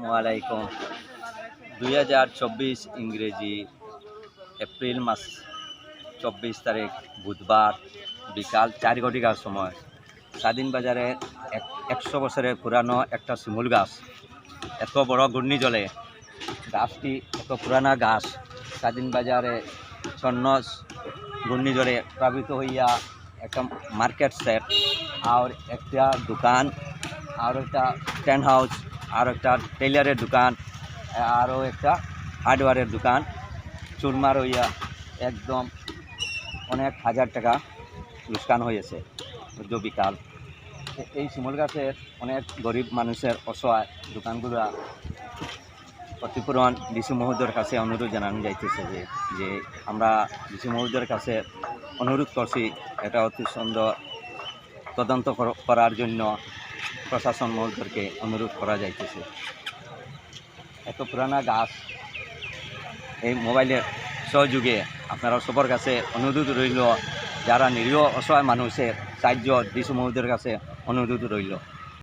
আসসালামাইকুম। 2024 ইংরেজি এপ্রিল মাস 24 তারিখ বুধবার বিকাল 4 ঘটিকার সময় স্বাধীন বাজারে 100 বছরের পুরানো একটা শিমুল গাছ, এত বড় ঘূর্ণিঝড়ে গাছটি, এত পুরানা গাছ স্বাধীন বাজারে ছন্ন ঘূর্ণিঝড়ে প্লাবিত হইয়া একটা মার্কেট সেট আর একটা দোকান আর একটা টেন্ট হাউস আর একটা টেইলারের দোকান আরও একটা হার্ডওয়্যারের দোকান চুরমার হইয়া একদম অনেক হাজার টাকা লোকসান হয়েছে বিকাল। এই শিমুল গাছের অনেক গরিব মানুষের অসহায় দোকানগুলো ক্ষতিপূরণ ডিসি মহোদয়ের কাছে অনুরোধ জানানো যাইতেছে যে আমরা ডিসি মহোদয়ের কাছে অনুরোধ করছি এটা অতি সুন্দর তদন্ত করার জন্য প্রশাসন মহোদয়কে অনুরোধ করা যাইতেছে। এত পুরানা গাছ এই মোবাইলের সহযোগে আপনারা সবার কাছে অনুরোধ রইল, যারা নিরীহ অসহায় মানুষের সাহায্য ডিসি মহোদয়ের কাছে অনুরোধ রইল।